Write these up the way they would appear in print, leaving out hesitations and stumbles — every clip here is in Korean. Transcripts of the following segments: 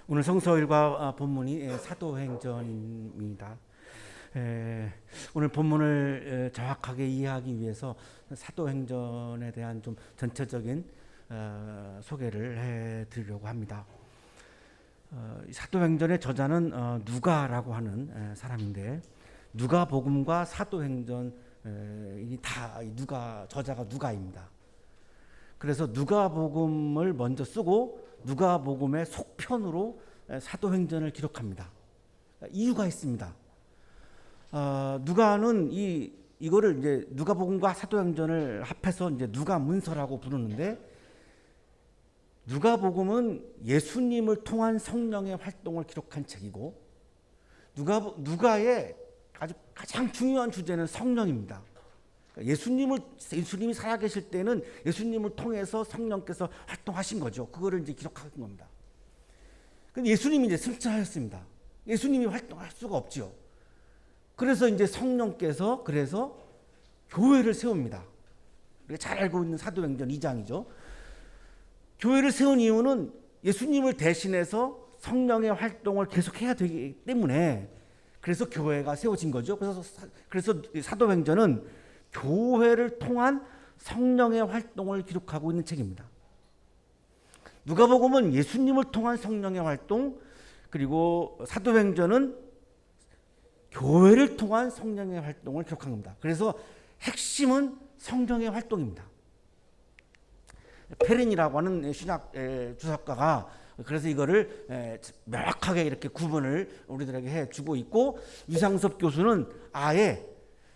오늘 성서일과 본문이 사도행전입니다. 오늘 본문을 정확하게 이해하기 위해서 사도행전에 대한 좀 전체적인 소개를 해드리려고 합니다. 사도행전의 저자는 누가라고 하는 사람인데, 누가복음과 사도행전 다 저자가 누가입니다. 그래서 누가복음을 먼저 쓰고 누가복음의 속편으로 사도행전을 기록합니다. 이유가 있습니다. 누가는 이거를 이제 누가복음과 사도행전을 합해서 이제 누가문서라고 부르는데, 누가복음은 예수님을 통한 성령의 활동을 기록한 책이고, 누가의 가장 중요한 주제는 성령입니다. 예수님이 살아계실 때는 예수님을 통해서 성령께서 활동하신 거죠. 그거를 이제 기록한 겁니다. 근데 예수님이 이제 승천하셨습니다. 예수님이 활동할 수가 없죠. 그래서 이제 성령께서 교회를 세웁니다. 우리가 잘 알고 있는 사도행전 2장이죠. 교회를 세운 이유는 예수님을 대신해서 성령의 활동을 계속해야 되기 때문에, 그래서 교회가 세워진 거죠. 그래서 사도행전은 교회를 통한 성령의 활동을 기록하고 있는 책입니다. 누가복음은 예수님을 통한 성령의 활동, 그리고 사도행전은 교회를 통한 성령의 활동을 기록한 겁니다. 그래서 핵심은 성령의 활동입니다. 페린이라고 하는 신약 주석가가 그래서 이거를 명확하게 이렇게 구분을 우리들에게 해주고 있고, 유상섭 교수는 아예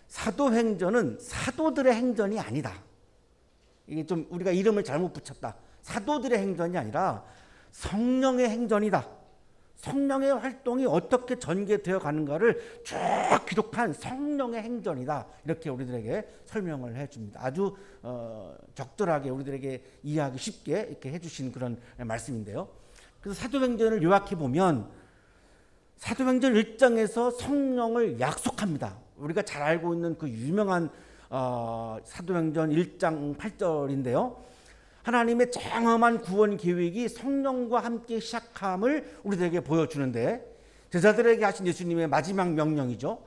사도행전은 사도들의 행전이 아니다. 이게 좀 우리가 이름을 잘못 붙였다. 사도들의 행전이 아니라 성령의 행전이다. 성령의 활동이 어떻게 전개되어 가는가를 쭉 기록한 성령의 행전이다. 이렇게 우리들에게 설명을 해줍니다. 아주 적절하게 우리들에게 이해하기 쉽게 이렇게 해주신 그런 말씀인데요. 그래서 사도행전을 요약해 보면, 사도행전 1장에서 성령을 약속합니다. 우리가 잘 알고 있는 그 유명한 사도행전 1장 8절인데요. 하나님의 장엄한 구원 계획이 성령과 함께 시작함을 우리들에게 보여주는데, 제자들에게 하신 예수님의 마지막 명령이죠.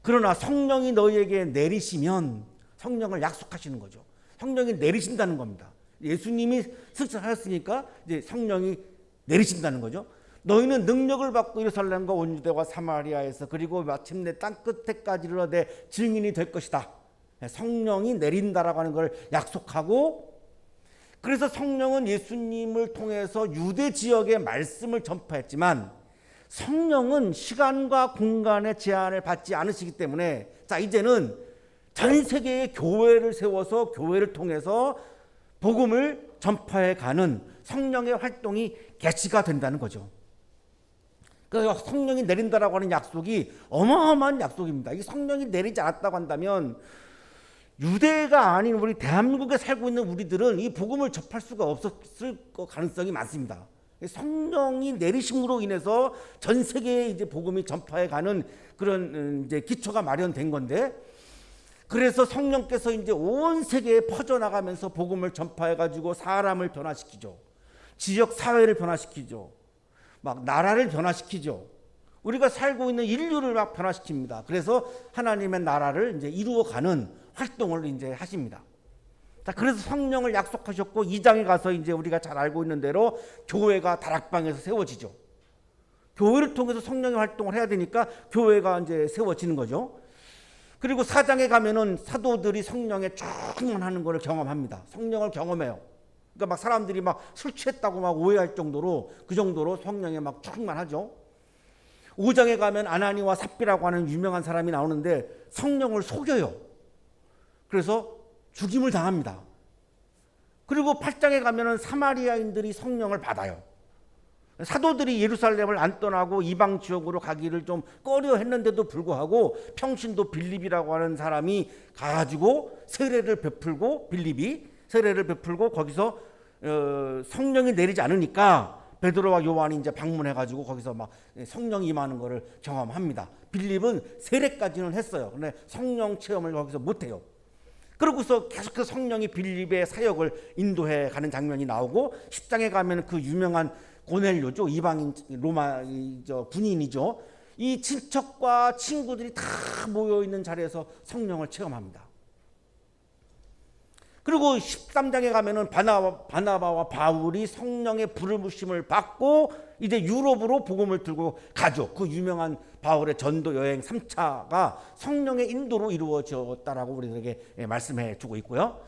그러나 성령이 너희에게 내리시면, 성령을 약속하시는 거죠. 성령이 내리신다는 겁니다. 예수님이 승천하셨으니까 이제 성령이 내리신다는 거죠. 너희는 능력을 받고 예루살렘과 온 유대와 사마리아에서 그리고 마침내 땅 끝에까지 이르러 내 증인이 될 것이다. 성령이 내린다라고 하는 걸 약속하고, 그래서 성령은 예수님을 통해서 유대 지역의 말씀을 전파했지만, 성령은 시간과 공간의 제한을 받지 않으시기 때문에, 자, 이제는 전 세계의 교회를 세워서 교회를 통해서 복음을 전파해 가는 성령의 활동이 개시가 된다는 거죠. 그래서 성령이 내린다라고 하는 약속이 어마어마한 약속입니다. 이 성령이 내리지 않았다고 한다면 유대가 아닌 우리 대한민국에 살고 있는 우리들은 이 복음을 접할 수가 없었을 가능성이 많습니다. 성령이 내리심으로 인해서 전 세계에 이제 복음이 전파해 가는 그런 이제 기초가 마련된 건데, 그래서 성령께서 이제 온 세계에 퍼져나가면서 복음을 전파해 가지고 사람을 변화시키죠. 지역 사회를 변화시키죠. 막 나라를 변화시키죠. 우리가 살고 있는 인류를 막 변화시킵니다. 그래서 하나님의 나라를 이제 이루어가는 활동을 이제 하십니다. 자, 그래서 성령을 약속하셨고, 2장에 가서 이제 우리가 잘 알고 있는 대로 교회가 다락방에서 세워지죠. 교회를 통해서 성령의 활동을 해야 되니까 교회가 이제 세워지는 거죠. 그리고 4장에 가면은 사도들이 성령에 충만하는 것을 경험합니다. 성령을 경험해요. 그러니까 막 사람들이 막 술 취했다고 막 오해할 정도로, 그 정도로 성령에 막 충만하죠. 5장에 가면 아나니와 삽비라고 하는 유명한 사람이 나오는데 성령을 속여요. 그래서 죽임을 당합니다. 그리고 8장에 가면은 사마리아인들이 성령을 받아요. 사도들이 예루살렘을 안 떠나고 이방 지역으로 가기를 좀 꺼려 했는데도 불구하고 평신도 빌립이라고 하는 사람이 가가지고 빌립이 세례를 베풀고 거기서 성령이 내리지 않으니까 베드로와 요한이 이제 방문해가지고 거기서 막 성령이 임하는 것을 경험합니다. 빌립은 세례까지는 했어요. 근데 성령 체험을 거기서 못해요. 그러고서 계속해서 성령이 빌립의 사역을 인도해 가는 장면이 나오고, 10장에 가면 그 유명한 고넬료죠. 이방인 로마 군인이죠. 이 친척과 친구들이 다 모여 있는 자리에서 성령을 체험합니다. 그리고 13장에 가면은 바나바와 바울이 성령의 부르심을 받고 이제 유럽으로 복음을 들고 가죠. 그 유명한 바울의 전도 여행 3차가 성령의 인도로 이루어졌다라고 우리들에게 말씀해 주고 있고요.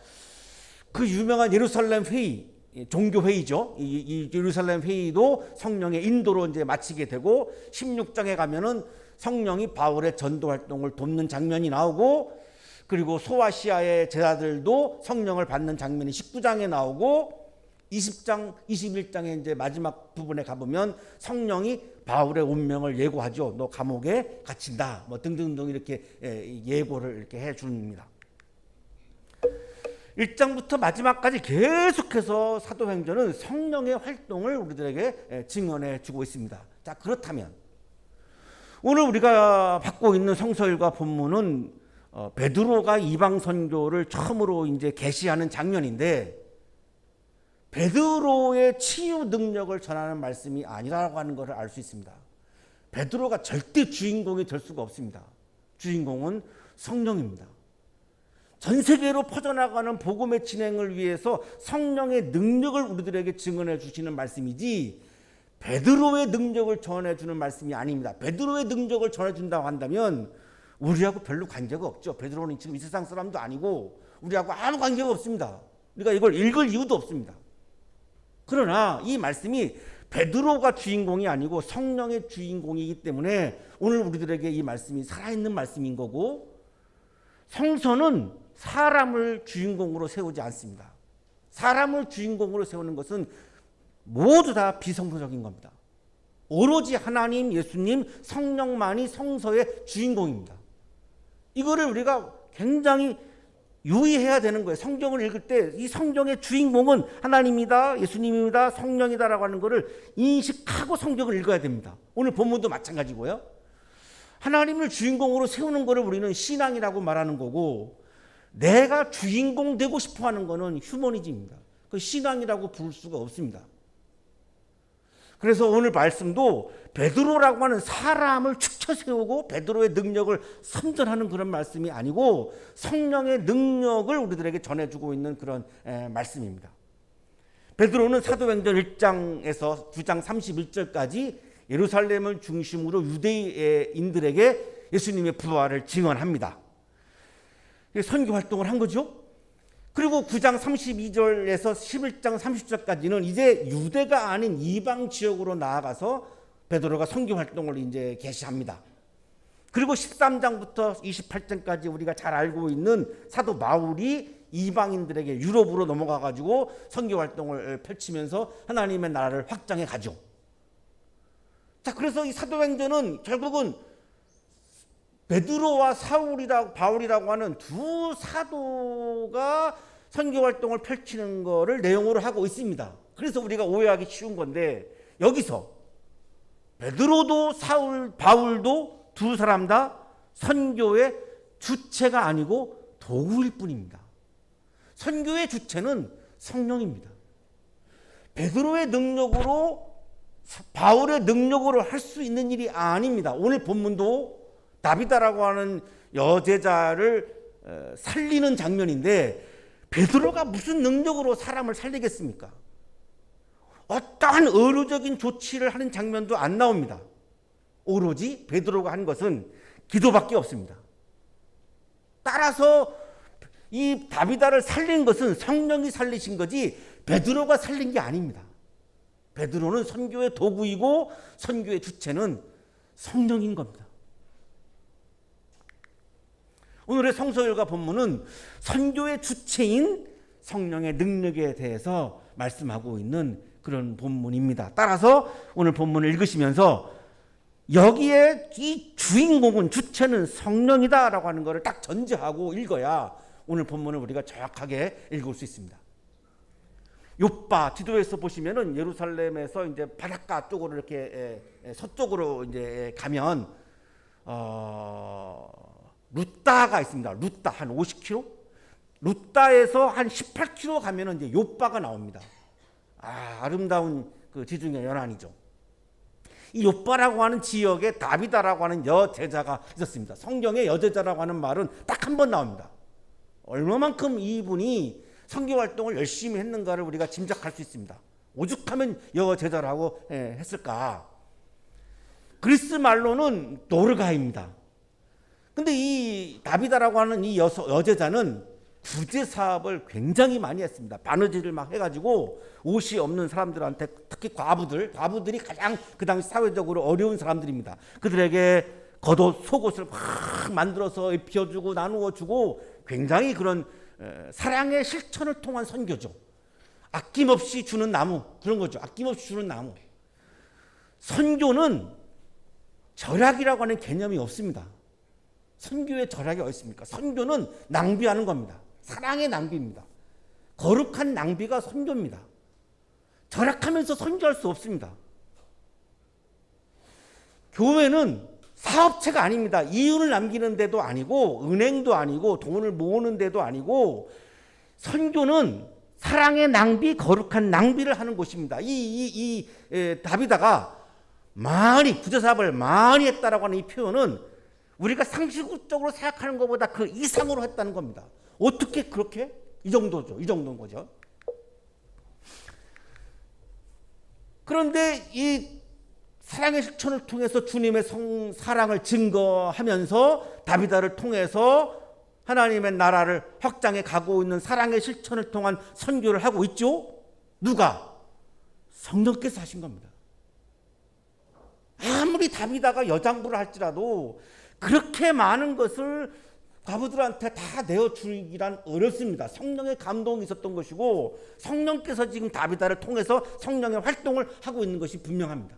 그 유명한 예루살렘 회의, 종교 회의죠. 이 예루살렘 회의도 성령의 인도로 이제 마치게 되고 16장에 가면은 성령이 바울의 전도 활동을 돕는 장면이 나오고, 그리고 소아시아의 제자들도 성령을 받는 장면이 19장에 나오고, 20장, 21장의 이제 마지막 부분에 가보면 성령이 바울의 운명을 예고하죠. 너 감옥에 갇힌다. 뭐 등등등 이렇게 예고를 이렇게 해 줍니다. 1장부터 마지막까지 계속해서 사도행전은 성령의 활동을 우리들에게 증언해 주고 있습니다. 자, 그렇다면 오늘 우리가 받고 있는 성서일과 본문은 베드로가 이방 선교를 처음으로 이제 계시하는 장면인데, 베드로의 치유 능력을 전하는 말씀이 아니라고 하는 것을 알 수 있습니다. 베드로가 절대 주인공이 될 수가 없습니다. 주인공은 성령입니다. 전 세계로 퍼져나가는 복음의 진행을 위해서 성령의 능력을 우리들에게 증언해 주시는 말씀이지, 베드로의 능력을 전해주는 말씀이 아닙니다. 베드로의 능력을 전해준다고 한다면 우리하고 별로 관계가 없죠. 베드로는 지금 이 세상 사람도 아니고 우리하고 아무 관계가 없습니다. 우리가 이걸 읽을 이유도 없습니다. 그러나 이 말씀이 베드로가 주인공이 아니고 성령의 주인공이기 때문에 오늘 우리들에게 이 말씀이 살아있는 말씀인 거고, 성서는 사람을 주인공으로 세우지 않습니다. 사람을 주인공으로 세우는 것은 모두 다 비성서적인 겁니다. 오로지 하나님, 예수님, 성령만이 성서의 주인공입니다. 이거를 우리가 굉장히 유의해야 되는 거예요. 성경을 읽을 때 이 성경의 주인공은 하나님이다, 예수님입니다, 성령이다라고 하는 것을 인식하고 성경을 읽어야 됩니다. 오늘 본문도 마찬가지고요. 하나님을 주인공으로 세우는 것을 우리는 신앙이라고 말하는 거고, 내가 주인공 되고 싶어 하는 것은 휴머니즘입니다. 그 신앙이라고 부를 수가 없습니다. 그래서 오늘 말씀도 베드로라고 하는 사람을 축쳐 세우고 베드로의 능력을 선전하는 그런 말씀이 아니고 성령의 능력을 우리들에게 전해주고 있는 그런 말씀입니다. 베드로는 사도행전 1장에서 9장 31절까지 예루살렘을 중심으로 유대인들에게 예수님의 부활을 증언합니다. 선교 활동을 한 거죠. 그리고 9장 32절에서 11장 30절까지는 이제 유대가 아닌 이방 지역으로 나아가서 베드로가 선교 활동을 이제 개시합니다. 그리고 13장부터 28장까지 우리가 잘 알고 있는 사도 바울이 이방인들에게 유럽으로 넘어가 가지고 선교 활동을 펼치면서 하나님의 나라를 확장해 가죠. 자, 그래서 이 사도행전은 결국은 베드로와 바울이라고 하는 두 사도가 선교 활동을 펼치는 것을 내용으로 하고 있습니다. 그래서 우리가 오해하기 쉬운 건데, 여기서 베드로도 바울도 두 사람 다 선교의 주체가 아니고 도구일 뿐입니다. 선교의 주체는 성령입니다. 베드로의 능력으로, 바울의 능력으로 할 수 있는 일이 아닙니다. 오늘 본문도 다비다라고 하는 여제자를 살리는 장면인데, 베드로가 무슨 능력으로 사람을 살리겠습니까? 어떠한 의료적인 조치를 하는 장면도 안 나옵니다. 오로지 베드로가 한 것은 기도밖에 없습니다. 따라서 이 다비다를 살린 것은 성령이 살리신 거지 베드로가 살린 게 아닙니다. 베드로는 선교의 도구이고 선교의 주체는 성령인 겁니다. 오늘의 성서일과 본문은 선교의 주체인 성령의 능력에 대해서 말씀하고 있는 그런 본문입니다. 따라서 오늘 본문을 읽으시면서 여기에 이 주인공은, 주체는 성령이다라고 하는 것을 딱 전제하고 읽어야 오늘 본문을 우리가 정확하게 읽을 수 있습니다. 욥바 지도에서 보시면은 예루살렘에서 이제 바닷가 쪽으로 이렇게 서쪽으로 이제 가면 루따가 있습니다. 루따 한 50km? 루따에서 한 18km 가면은 이제 욥바가 나옵니다. 아름다운 그 지중해 연안이죠. 이 욥바라고 하는 지역에 다비다라고 하는 여제자가 있었습니다. 성경에 여제자라고 하는 말은 딱 한 번 나옵니다. 얼마만큼 이분이 선교 활동을 열심히 했는가를 우리가 짐작할 수 있습니다. 오죽하면 여제자라고 했을까. 그리스 말로는 노르가입니다. 근데 이 다비다라고 하는 이 여제자는 구제 사업을 굉장히 많이 했습니다. 바느질을 막 해가지고 옷이 없는 사람들한테, 특히 과부들이 가장 그 당시 사회적으로 어려운 사람들입니다. 그들에게 겉옷, 속옷을 막 만들어서 입혀주고 나누어주고 굉장히 그런 사랑의 실천을 통한 선교죠. 아낌없이 주는 나무, 그런 거죠. 아낌없이 주는 나무. 선교는 절약이라고 하는 개념이 없습니다. 선교의 절약이 어디 있습니까? 선교는 낭비하는 겁니다. 사랑의 낭비입니다. 거룩한 낭비가 선교입니다. 절약하면서 선교할 수 없습니다. 교회는 사업체가 아닙니다. 이윤을 남기는 데도 아니고 은행도 아니고 돈을 모으는 데도 아니고 선교는 사랑의 낭비, 거룩한 낭비를 하는 곳입니다. 다비다가 많이 구제사업을 많이 했다라고 하는 이 표현은 우리가 상식적으로 생각하는 것보다 그 이상으로 했다는 겁니다. 어떻게 그렇게? 이 정도죠. 이 정도인 거죠. 그런데 이 사랑의 실천을 통해서 주님의 사랑을 증거하면서 다비다를 통해서 하나님의 나라를 확장해 가고 있는 사랑의 실천을 통한 선교를 하고 있죠. 누가? 성령께서 하신 겁니다. 아무리 다비다가 여장부를 할지라도 그렇게 많은 것을 과부들한테 다 내어주기란 어렵습니다. 성령의 감동이 있었던 것이고 성령께서 지금 다비다를 통해서 성령의 활동을 하고 있는 것이 분명합니다.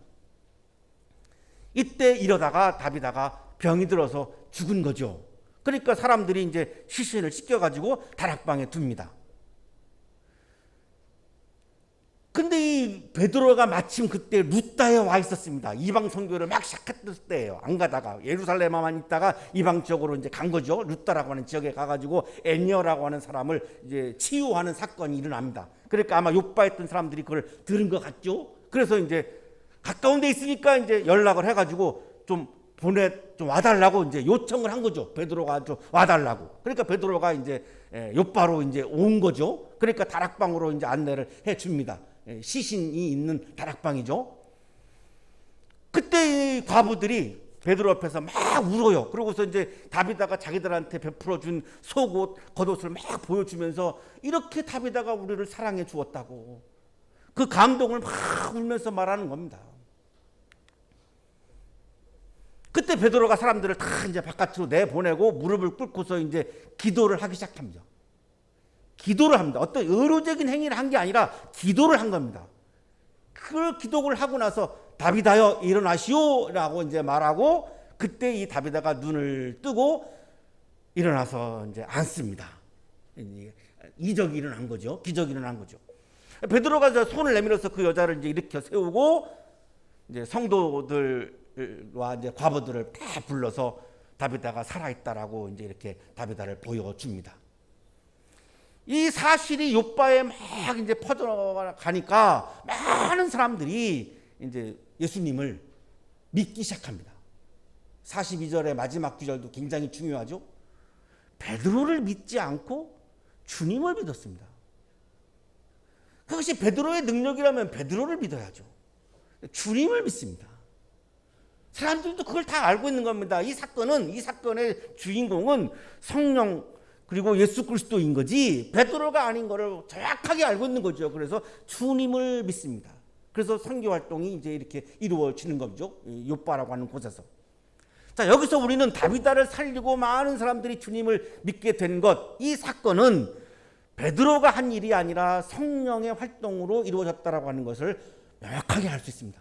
이때 이러다가 다비다가 병이 들어서 죽은 거죠. 그러니까 사람들이 이제 시신을 씻겨가지고 다락방에 둡니다. 근데 이 베드로가 마침 그때 루다에 와 있었습니다. 이방 선교를 막 시작했을 때예요. 안 가다가 예루살렘에만 있다가 이방 지역으로 이제 간 거죠. 루다라고 하는 지역에 가가지고 애니어라고 하는 사람을 이제 치유하는 사건이 일어납니다. 그러니까 아마 욥바했던 사람들이 그걸 들은 것 같죠. 그래서 이제 가까운 데 있으니까 이제 연락을 해가지고 좀 와달라고 이제 요청을 한 거죠. 베드로가 좀 와달라고. 그러니까 베드로가 이제 욥바로 이제 온 거죠. 그러니까 다락방으로 이제 안내를 해 줍니다. 시신이 있는 다락방이죠. 그때 이 과부들이 베드로 앞에서 막 울어요. 그러고서 이제 다비다가 자기들한테 베풀어 준 속옷, 겉옷을 막 보여주면서 이렇게 다비다가 우리를 사랑해 주었다고 그 감동을 막 울면서 말하는 겁니다. 그때 베드로가 사람들을 다 이제 바깥으로 내보내고 무릎을 꿇고서 이제 기도를 하기 시작합니다. 기도를 합니다. 어떤 의료적인 행위를 한 게 아니라 기도를 한 겁니다. 그 기도를 하고 나서 다비다여 일어나시오 라고 이제 말하고 그때 이 다비다가 눈을 뜨고 일어나서 이제 앉습니다. 이적이 일어난 거죠. 기적이 일어난 거죠. 베드로가 손을 내밀어서 그 여자를 이제 일으켜 세우고 이제 성도들과 이제 과부들을 다 불러서 다비다가 살아있다라고 이제 이렇게 다비다를 보여줍니다. 이 사실이 욥바에 막 이제 퍼져가니까 많은 사람들이 이제 예수님을 믿기 시작합니다. 42절의 마지막 구절도 굉장히 중요하죠. 베드로를 믿지 않고 주님을 믿었습니다. 그것이 베드로의 능력이라면 베드로를 믿어야죠. 주님을 믿습니다. 사람들도 그걸 다 알고 있는 겁니다. 이 사건의 주인공은 성령 그리고 예수 그리스도인 거지 베드로가 아닌 거를 정확하게 알고 있는 거죠. 그래서 주님을 믿습니다. 그래서 선교 활동이 이제 이렇게 이루어지는 거죠. 욥바라고 하는 곳에서. 자, 여기서 우리는 다비다를 살리고 많은 사람들이 주님을 믿게 된 것, 이 사건은 베드로가 한 일이 아니라 성령의 활동으로 이루어졌다라고 하는 것을 명확하게 알 수 있습니다.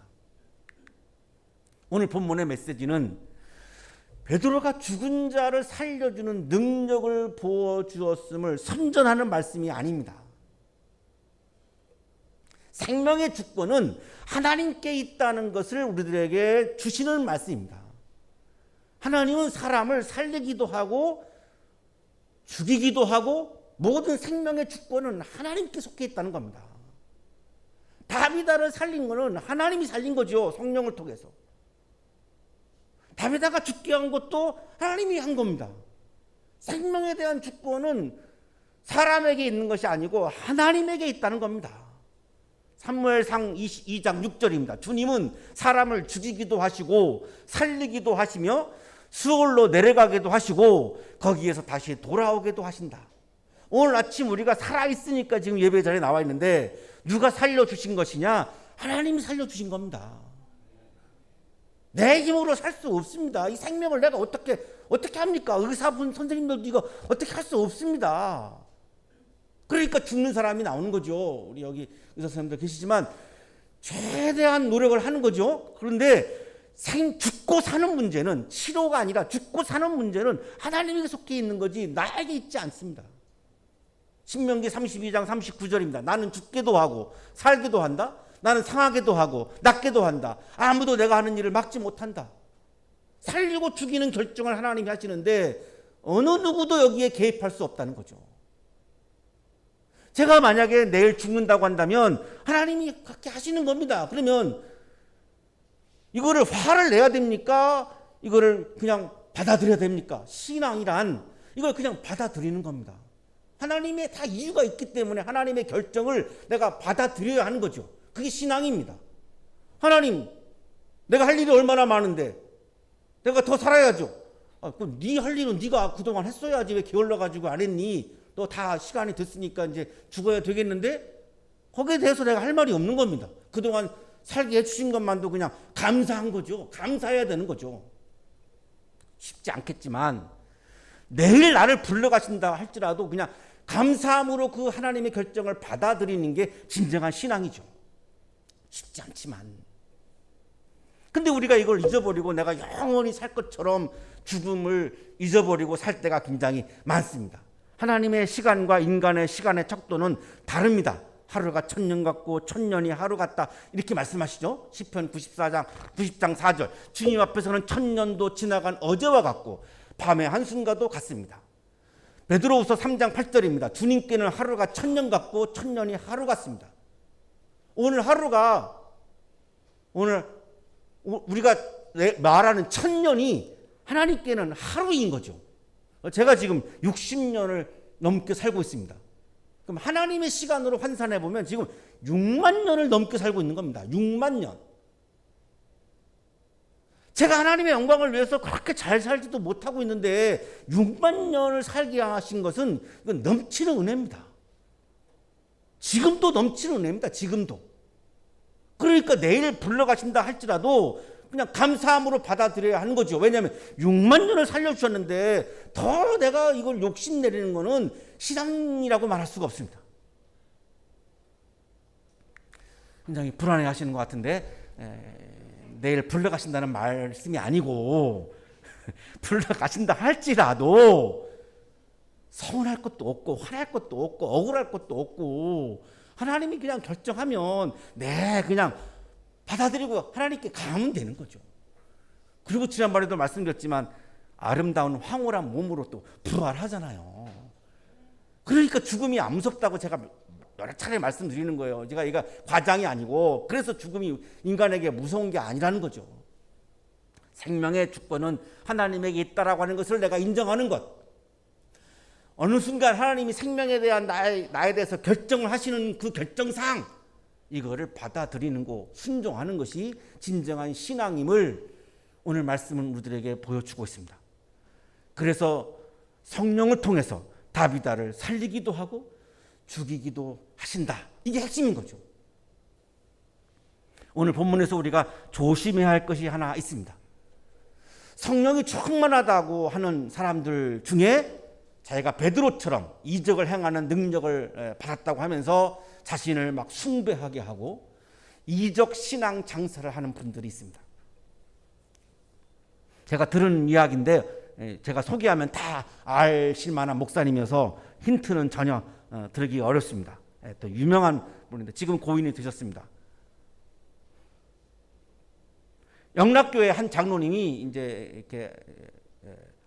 오늘 본문의 메시지는 베드로가 죽은 자를 살려주는 능력을 보여주었음을 선전하는 말씀이 아닙니다. 생명의 주권은 하나님께 있다는 것을 우리들에게 주시는 말씀입니다. 하나님은 사람을 살리기도 하고 죽이기도 하고 모든 생명의 주권은 하나님께 속해 있다는 겁니다. 다비다를 살린 거는 하나님이 살린 거죠. 성령을 통해서. 다비다가 죽게 한 것도 하나님이 한 겁니다. 생명에 대한 주권은 사람에게 있는 것이 아니고 하나님에게 있다는 겁니다. 사무엘상 22장 6절입니다. 주님은 사람을 죽이기도 하시고 살리기도 하시며 수월로 내려가기도 하시고 거기에서 다시 돌아오기도 하신다. 오늘 아침 우리가 살아있으니까 지금 예배 자리에 나와 있는데 누가 살려주신 것이냐? 하나님이 살려주신 겁니다. 내 힘으로 살 수 없습니다. 이 생명을 내가 어떻게 합니까? 의사분 선생님들도 이거 어떻게 할 수 없습니다. 그러니까 죽는 사람이 나오는 거죠. 우리 여기 의사 선생님들 계시지만 최대한 노력을 하는 거죠. 그런데 죽고 사는 문제는, 치료가 아니라 죽고 사는 문제는 하나님에게 속해 있는 거지 나에게 있지 않습니다. 신명기 32장 39절입니다. 나는 죽게도 하고 살기도 한다. 나는 상하게도 하고 낫게도 한다. 아무도 내가 하는 일을 막지 못한다. 살리고 죽이는 결정을 하나님이 하시는데 어느 누구도 여기에 개입할 수 없다는 거죠. 제가 만약에 내일 죽는다고 한다면 하나님이 그렇게 하시는 겁니다. 그러면 이거를 화를 내야 됩니까? 이거를 그냥 받아들여야 됩니까? 신앙이란 이걸 그냥 받아들이는 겁니다. 하나님의 다 이유가 있기 때문에 하나님의 결정을 내가 받아들여야 하는 거죠. 그게 신앙입니다. 하나님, 내가 할 일이 얼마나 많은데 내가 더 살아야죠. 네 할 일은 네가 그동안 했어야지 왜 게을러 가지고 안 했니? 너 다 시간이 됐으니까 이제 죽어야 되겠는데? 거기에 대해서 내가 할 말이 없는 겁니다. 그동안 살게 해주신 것만도 그냥 감사한 거죠. 감사해야 되는 거죠. 쉽지 않겠지만 내일 나를 불러가신다 할지라도 그냥 감사함으로 그 하나님의 결정을 받아들이는 게 진정한 신앙이죠. 쉽지 않지만. 근데 우리가 이걸 잊어버리고 내가 영원히 살 것처럼 죽음을 잊어버리고 살 때가 굉장히 많습니다. 하나님의 시간과 인간의 시간의 척도는 다릅니다. 하루가 1000년 같고 1000년이 하루 같다 이렇게 말씀하시죠. 시편 90장 4절 주님 앞에서는 1000년도 지나간 어제와 같고 밤의 한순간도 같습니다. 베드로후서 3장 8절입니다. 주님께는 하루가 1000년 같고 1000년이 하루 같습니다. 오늘 우리가 말하는 1000년이 하나님께는 하루인 거죠. 제가 지금 60년을 넘게 살고 있습니다. 그럼 하나님의 시간으로 환산해 보면 지금 6만 년을 넘게 살고 있는 겁니다. 6만 년. 제가 하나님의 영광을 위해서 그렇게 잘 살지도 못하고 있는데 6만 년을 살게 하신 것은 이건 넘치는 은혜입니다. 지금도 넘치는 은혜입니다. 지금도. 그러니까 내일 불러가신다 할지라도 그냥 감사함으로 받아들여야 하는 거죠. 왜냐하면 6만 년을 살려주셨는데 더 내가 이걸 욕심내리는 거는 신앙이라고 말할 수가 없습니다. 굉장히 불안해 하시는 것 같은데 내일 불러가신다는 말씀이 아니고 불러가신다 할지라도 서운할 것도 없고 화날 것도 없고 억울할 것도 없고 하나님이 그냥 결정하면 그냥 받아들이고 하나님께 가면 되는 거죠. 그리고 지난번에도 말씀드렸지만 아름다운 황홀한 몸으로 또 부활하잖아요. 그러니까 죽음이 안 무섭다고 제가 여러 차례 말씀드리는 거예요. 제가 이거 과장이 아니고 그래서 죽음이 인간에게 무서운 게 아니라는 거죠. 생명의 주권은 하나님에게 있다라고 하는 것을 내가 인정하는 것. 어느 순간 하나님이 생명에 대한 나에 대해서 결정을 하시는 그 결정상 이거를 받아들이는 거 순종하는 것이 진정한 신앙임을 오늘 말씀은 우리들에게 보여주고 있습니다. 그래서 성령을 통해서 다비다를 살리기도 하고 죽이기도 하신다. 이게 핵심인 거죠. 오늘 본문에서 우리가 조심해야 할 것이 하나 있습니다. 성령이 충만하다고 하는 사람들 중에 자기가 베드로처럼 이적을 행하는 능력을 받았다고 하면서 자신을 막 숭배하게 하고 이적 신앙 장사를 하는 분들이 있습니다. 제가 들은 이야기인데 제가 소개하면 다 아실 만한 목사님이어서 힌트는 전혀 들기 어렵습니다. 또 유명한 분인데 지금 고인이 되셨습니다. 영락교회 한 장로님이 이제 이렇게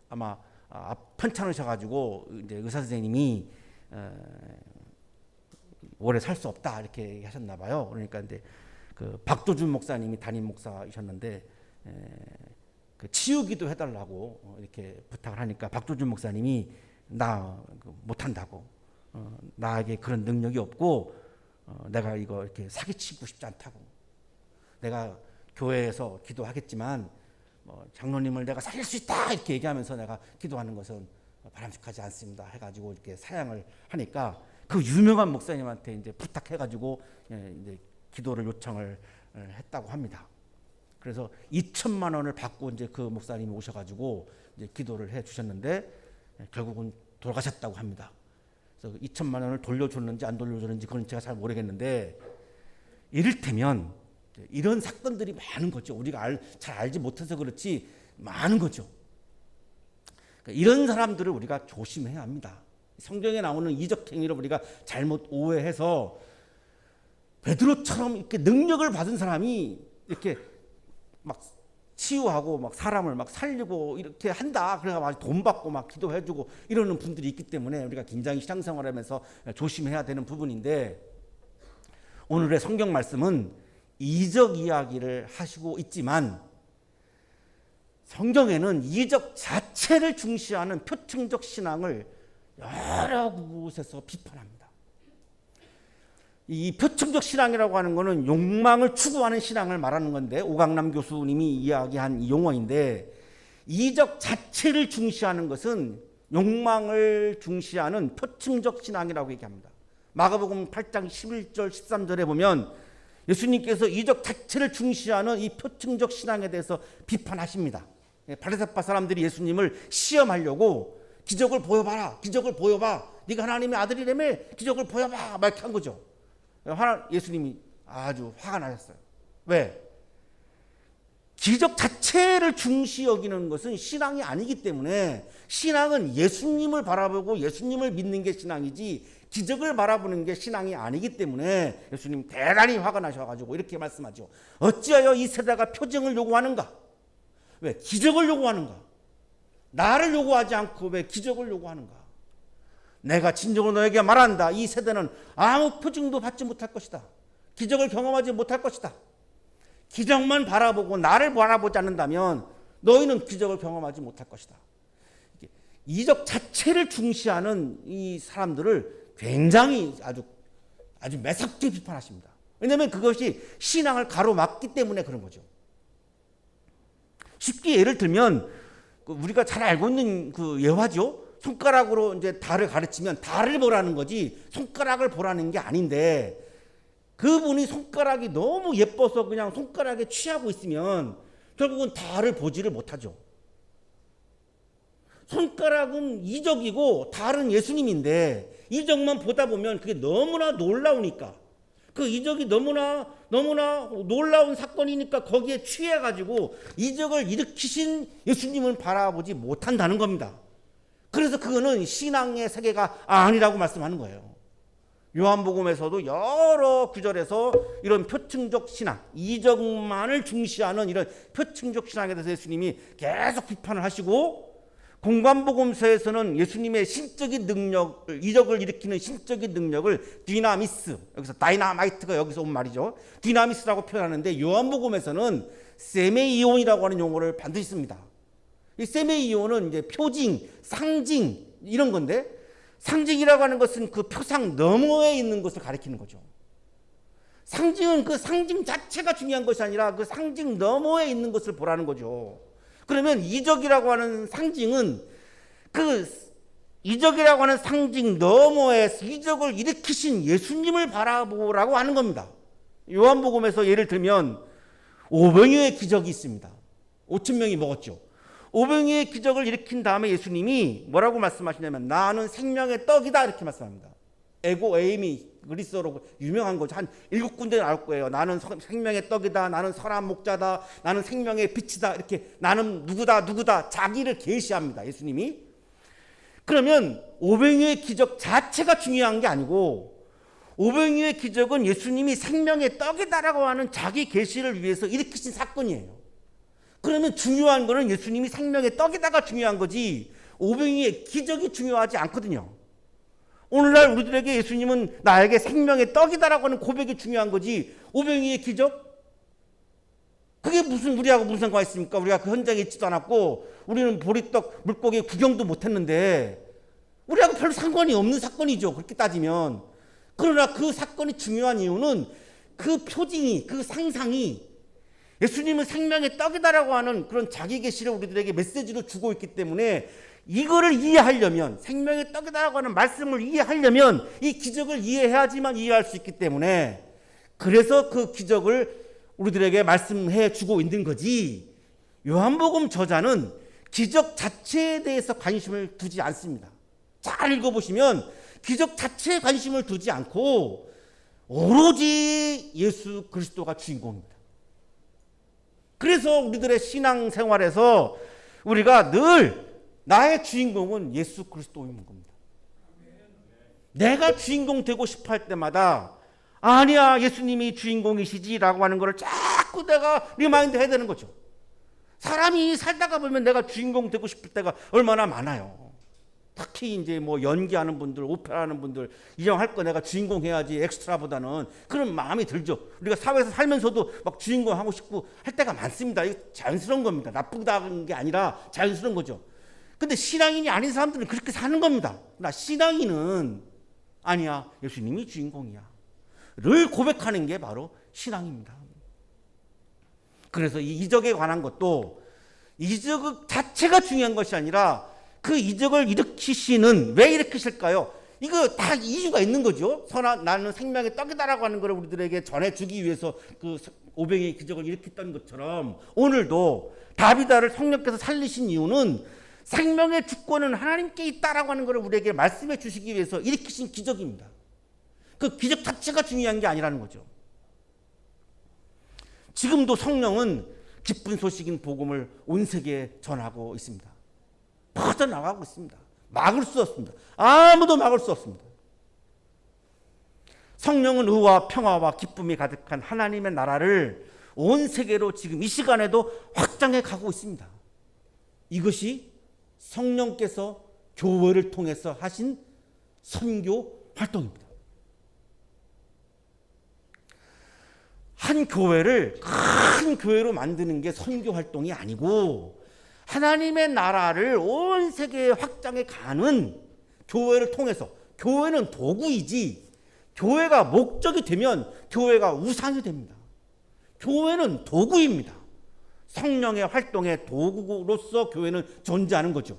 아마 편찮으셔가지고 이제 의사 선생님이 오래 살 수 없다 이렇게 하셨나 봐요. 그러니까 근데 그 박도준 목사님이 담임 목사이셨는데 그 치유기도 해달라고 이렇게 부탁을 하니까 박도준 목사님이 나 못한다고, 나에게 그런 능력이 없고 내가 이거 이렇게 사기치고 싶지 않다고, 내가 교회에서 기도하겠지만 장로님을 내가 살릴 수 있다 이렇게 얘기하면서 내가 기도하는 것은 바람직하지 않습니다 해가지고 이렇게 사양을 하니까 그 유명한 목사님한테 이제 부탁해가지고 이제 기도를 요청을 했다고 합니다. 그래서 2천만 원을 받고 이제 그 목사님이 오셔가지고 이제 기도를 해 주셨는데 결국은 돌아가셨다고 합니다. 그래서 2천만 원을 돌려줬는지 안 돌려줬는지 그건 제가 잘 모르겠는데, 이를테면 이런 사건들이 많은 거죠. 우리가 잘 알지 못해서 그렇지 많은 거죠. 그러니까 이런 사람들을 우리가 조심해야 합니다. 성경에 나오는 이적 행위를 우리가 잘못 오해해서 베드로처럼 이렇게 능력을 받은 사람이 이렇게 막 치유하고 막 사람을 막 살리고 이렇게 한다, 그래가 막 돈 받고 막 기도해주고 이러는 분들이 있기 때문에 우리가 굉장히 신앙생활하면서 조심해야 되는 부분인데, 오늘의 성경 말씀은 이적 이야기를 하시고 있지만 성경에는 이적 자체를 중시하는 표층적 신앙을 여러 곳에서 비판합니다. 이 표층적 신앙이라고 하는 것은 욕망을 추구하는 신앙을 말하는 건데, 오강남 교수님이 이야기한 이 용어인데, 이적 자체를 중시하는 것은 욕망을 중시하는 표층적 신앙이라고 얘기합니다. 마가복음 8장 11절 13절에 보면 예수님께서 이적 자체를 중시하는 이 표층적 신앙에 대해서 비판하십니다. 바리새파 사람들이 예수님을 시험하려고 기적을 보여봐라, 기적을 보여봐, 네가 하나님의 아들이라며 기적을 보여봐, 막 이렇게 한 거죠. 예수님이 아주 화가 나셨어요. 왜? 기적 자체를 중시 여기는 것은 신앙이 아니기 때문에, 신앙은 예수님을 바라보고 예수님을 믿는 게 신앙이지 기적을 바라보는 게 신앙이 아니기 때문에 예수님 대단히 화가 나셔가지고 이렇게 말씀하죠. 어찌하여 이 세대가 표징을 요구하는가? 왜? 기적을 요구하는가? 나를 요구하지 않고 왜 기적을 요구하는가? 내가 진정으로 너에게 말한다. 이 세대는 아무 표징도 받지 못할 것이다. 기적을 경험하지 못할 것이다. 기적만 바라보고 나를 바라보지 않는다면 너희는 기적을 경험하지 못할 것이다. 이적 자체를 중시하는 이 사람들을 굉장히 아주 매섭게 비판하십니다. 왜냐하면 그것이 신앙을 가로막기 때문에 그런 거죠. 쉽게 예를 들면 우리가 잘 알고 있는 그 예화죠. 손가락으로 이제 달을 가르치면 달을 보라는 거지 손가락을 보라는 게 아닌데, 그분이 손가락이 너무 예뻐서 그냥 손가락에 취하고 있으면 결국은 달을 보지를 못하죠. 손가락은 이적이고 달은 예수님인데 이적만 보다 보면 그게 너무나 놀라우니까, 그 이적이 너무나 놀라운 사건이니까 거기에 취해가지고 이적을 일으키신 예수님을 바라보지 못한다는 겁니다. 그래서 그거는 신앙의 세계가 아니라고 말씀하는 거예요. 요한복음에서도 여러 구절에서 이런 표층적 신앙, 이적만을 중시하는 이런 표층적 신앙에 대해서 예수님이 계속 비판을 하시고, 공관복음서에서는 예수님의 신적인 능력, 이적을 일으키는 신적인 능력을 디나미스, 여기서 다이나마이트가 여기서 온 말이죠. 디나미스라고 표현하는데, 요한복음에서는 세메이온이라고 하는 용어를 반드시 씁니다. 이 세메이온은 이제 표징, 상징 이런 건데, 상징이라고 하는 것은 그 표상 너머에 있는 것을 가리키는 거죠. 상징은 그 상징 자체가 중요한 것이 아니라 그 상징 너머에 있는 것을 보라는 거죠. 그러면 이적이라고 하는 상징은 그 이적이라고 하는 상징 너머에 이적을 일으키신 예수님을 바라보라고 하는 겁니다. 요한복음에서 예를 들면 오병이어의 기적이 있습니다. 5천 명이 먹었죠. 오병이어의 기적을 일으킨 다음에 예수님이 뭐라고 말씀하시냐면 나는 생명의 떡이다 이렇게 말씀합니다. 에고 에임이 그리스어로 유명한 거죠. 한 7군데 나올 거예요. 나는 생명의 떡이다. 나는 선한 목자다. 나는 생명의 빛이다. 이렇게 나는 누구다 자기를 계시합니다. 예수님이. 그러면 오병이어의 기적 자체가 중요한 게 아니고, 오병이어의 기적은 예수님이 생명의 떡이다라고 하는 자기 계시를 위해서 일으키신 사건이에요. 그러면 중요한 거는 예수님이 생명의 떡이다가 중요한 거지 오병이어의 기적이 중요하지 않거든요. 오늘날 우리들에게 예수님은 나에게 생명의 떡이다라고 하는 고백이 중요한 거지, 오병이의 기적? 그게 무슨 우리하고 무슨 상관이 있습니까? 우리가 그 현장에 있지도 않았고 우리는 보리떡 물고기 구경도 못했는데 우리하고 별로 상관이 없는 사건이죠, 그렇게 따지면. 그러나 그 사건이 중요한 이유는 그 표징이, 그 상상이 예수님은 생명의 떡이다라고 하는 그런 자기 계시를 우리들에게 메시지로 주고 있기 때문에, 이거를 이해하려면, 생명의 떡이다라고 하는 말씀을 이해하려면 이 기적을 이해해야지만 이해할 수 있기 때문에, 그래서 그 기적을 우리들에게 말씀해 주고 있는 거지, 요한복음 저자는 기적 자체에 대해서 관심을 두지 않습니다. 잘 읽어보시면 기적 자체에 관심을 두지 않고 오로지 예수 그리스도가 주인공입니다. 그래서 우리들의 신앙생활에서 우리가 늘 나의 주인공은 예수 그리스도인 겁니다. 내가 주인공 되고 싶어 할 때마다 아니야, 예수님이 주인공이시지라고 하는 것을 자꾸 내가 리마인드 해야 되는 거죠. 사람이 살다가 보면 내가 주인공 되고 싶을 때가 얼마나 많아요. 특히 이제 뭐 연기하는 분들, 오페라 하는 분들, 이왕 할 거 내가 주인공 해야지 엑스트라보다는 그런 마음이 들죠. 우리가 사회에서 살면서도 막 주인공 하고 싶고 할 때가 많습니다. 이거 자연스러운 겁니다. 나쁘다는 게 아니라 자연스러운 거죠. 근데 신앙인이 아닌 사람들은 그렇게 사는 겁니다. 나 신앙인은 아니야, 예수님이 주인공이야 를 고백하는 게 바로 신앙입니다. 그래서 이 이적에 관한 것도 이적 자체가 중요한 것이 아니라 그 이적을 일으키시는, 왜 일으키실까요? 이거 다 이유가 있는 거죠. 나는 생명의 떡이다라고 하는 것을 우리들에게 전해주기 위해서 그 오병이의 기적을 일으켰던 것처럼, 오늘도 다비다를 성령께서 살리신 이유는 생명의 주권은 하나님께 있다라고 하는 것을 우리에게 말씀해 주시기 위해서 일으키신 기적입니다. 그 기적 자체가 중요한 게 아니라는 거죠. 지금도 성령은 기쁜 소식인 복음을 온 세계에 전하고 있습니다. 퍼져나가고 있습니다. 막을 수 없습니다. 아무도 막을 수 없습니다. 성령은 의와 평화와 기쁨이 가득한 하나님의 나라를 온 세계로 지금 이 시간에도 확장해 가고 있습니다. 이것이 성령께서 교회를 통해서 하신 선교 활동입니다. 한 교회를 큰 교회로 만드는 게 선교 활동이 아니고, 하나님의 나라를 온 세계에 확장해 가는 교회를 통해서, 교회는 도구이지 교회가 목적이 되면 교회가 우상이 됩니다. 교회는 도구입니다. 성령의 활동의 도구로서 교회는 존재하는 거죠.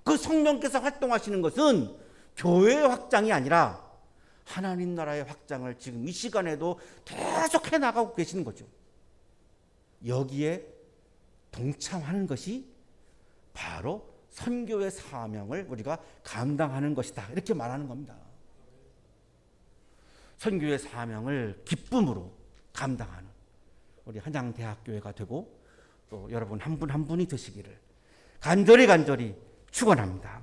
그 성령께서 활동하시는 것은 교회의 확장이 아니라 하나님 나라의 확장을 지금 이 시간에도 계속해 나가고 계시는 거죠. 여기에 동참하는 것이 바로 선교의 사명을 우리가 감당하는 것이다, 이렇게 말하는 겁니다. 선교의 사명을 기쁨으로 감당하는 우리 한양대학교회가 되고, 또 여러분 한 분 한 분이 되시기를 간절히 축원합니다.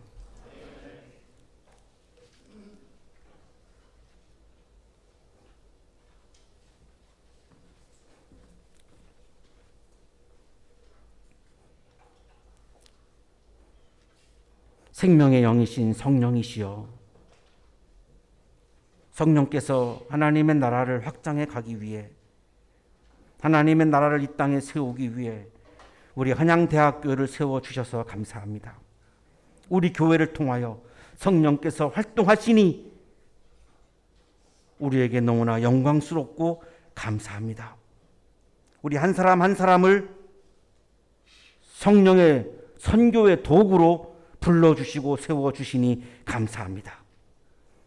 생명의 영이신 성령이시여, 성령께서 하나님의 나라를 확장해 가기 위해, 하나님의 나라를 이 땅에 세우기 위해 우리 한양대학교를 세워주셔서 감사합니다. 우리 교회를 통하여 성령께서 활동하시니 우리에게 너무나 영광스럽고 감사합니다. 우리 한 사람 한 사람을 성령의 선교의 도구로 불러주시고 세워주시니 감사합니다.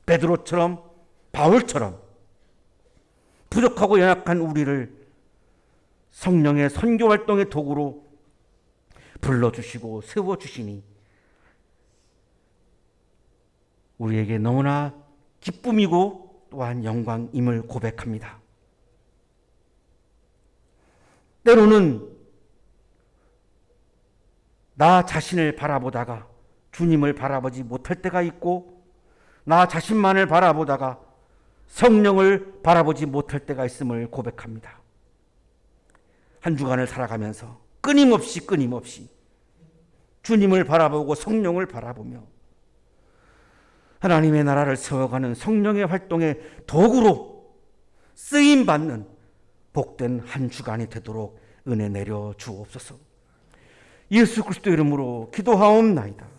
베드로처럼, 바울처럼 부족하고 연약한 우리를 성령의 선교 활동의 도구로 불러주시고 세워주시니 우리에게 너무나 기쁨이고 또한 영광임을 고백합니다. 때로는 나 자신을 바라보다가 주님을 바라보지 못할 때가 있고, 나 자신만을 바라보다가 성령을 바라보지 못할 때가 있음을 고백합니다. 한 주간을 살아가면서 끊임없이 주님을 바라보고 성령을 바라보며 하나님의 나라를 세워가는 성령의 활동의 도구로 쓰임받는 복된 한 주간이 되도록 은혜 내려 주옵소서. 예수 그리스도 이름으로 기도하옵나이다.